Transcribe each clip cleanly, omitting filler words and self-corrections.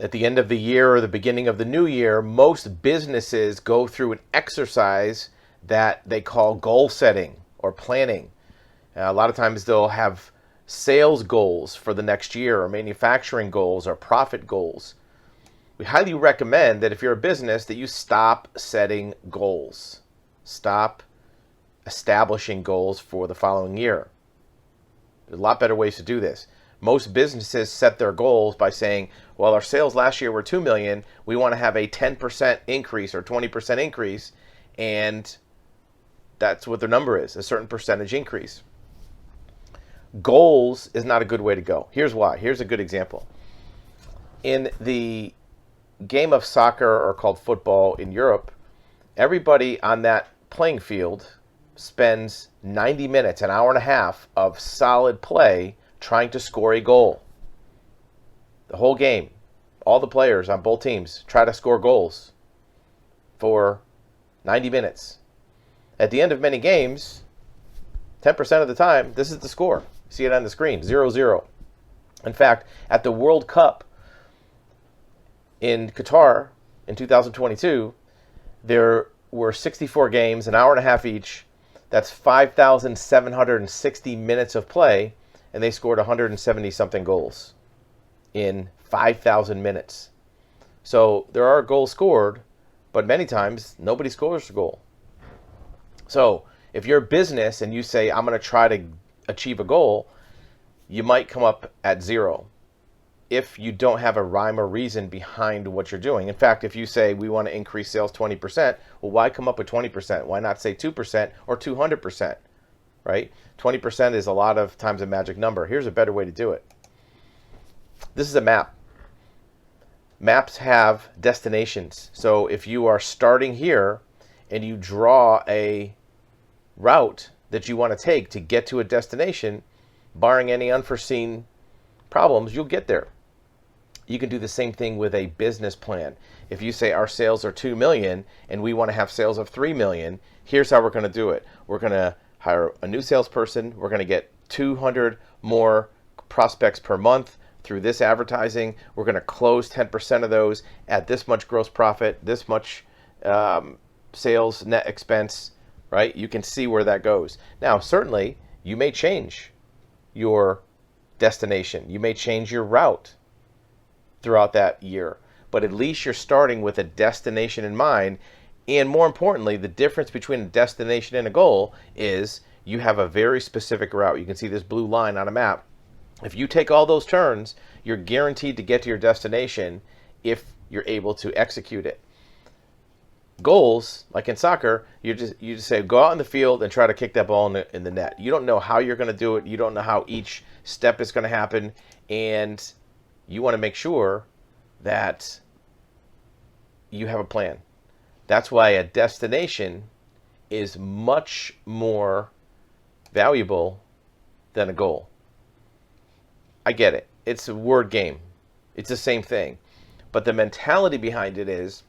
At the end of the year or the beginning of the new year, most businesses go through an exercise that they call goal setting or planning. A lot of times they'll have sales goals for the next year or manufacturing goals or profit goals. We highly recommend that if you're a business that you stop setting goals. Stop establishing goals for the following year. There's a lot better ways to do this. Most businesses set their goals by saying, well, our sales last year were 2 million. We want to have a 10% increase or 20% increase. And that's what their number is, a certain percentage increase. Goals is not a good way to go. Here's why. Here's a good example. In the game of soccer, or called football in Europe, everybody on that playing field spends 90 minutes, an hour and a half of solid play trying to score a goal. The whole game, all the players on both teams try to score goals for 90 minutes. At the end of many games, 10% of the time, this is the score. You see it on the screen, 0-0. In fact, at the World Cup in Qatar in 2022, there were 64 games, an hour and a half each. That's 5,760 minutes of play, and they scored 170-something goals in 5,000 minutes. So there are goals scored, but many times nobody scores a goal. So if you're a business and you say, I'm going to try to achieve a goal, you might come up at 0 if you don't have a rhyme or reason behind what you're doing. In fact, if you say we want to increase sales 20%, well, why come up with 20%? Why not say 2% or 200%? Right? 20% is a lot of times a magic number. Here's a better way to do it. This is a map. Maps have destinations. So if you are starting here and you draw a route that you want to take to get to a destination, barring any unforeseen problems, you'll get there. You can do the same thing with a business plan. If you say our sales are 2 million and we want to have sales of 3 million, here's how we're going to do it. We're going to hire a new salesperson. We're going to get 200 more prospects per month through this advertising. We're going to close 10% of those at this much gross profit, this much sales net expense, right? You can see where that goes. Now, certainly, you may change your destination. You may change your route throughout that year, but at least you're starting with a destination in mind. And more importantly, the difference between a destination and a goal is you have a very specific route. You can see this blue line on a map. If you take all those turns, you're guaranteed to get to your destination if you're able to execute it. Goals, like in soccer, you just say go out in the field and try to kick that ball in the net. You don't know how you're going to do it. You don't know how each step is going to happen, and you want to make sure that you have a plan. That's why a destination is much more valuable than a goal. I get it. It's a word game. It's the same thing. But the mentality behind it is,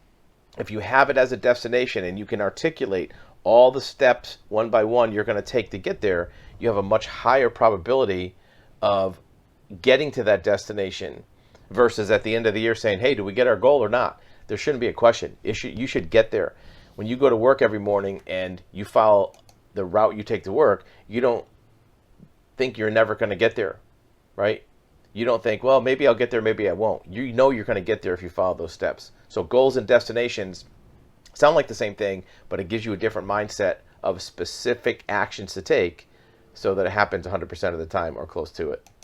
if you have it as a destination and you can articulate all the steps one by one you're going to take to get there, you have a much higher probability of getting to that destination versus at the end of the year saying, hey, do we get our goal or not? There shouldn't be a question. You should get there. When you go to work every morning and you follow the route you take to work, you don't think you're never going to get there, right? You don't think, well, maybe I'll get there, maybe I won't. You know you're going to get there if you follow those steps. So goals and destinations sound like the same thing, but it gives you a different mindset of specific actions to take so that it happens 100% of the time or close to it.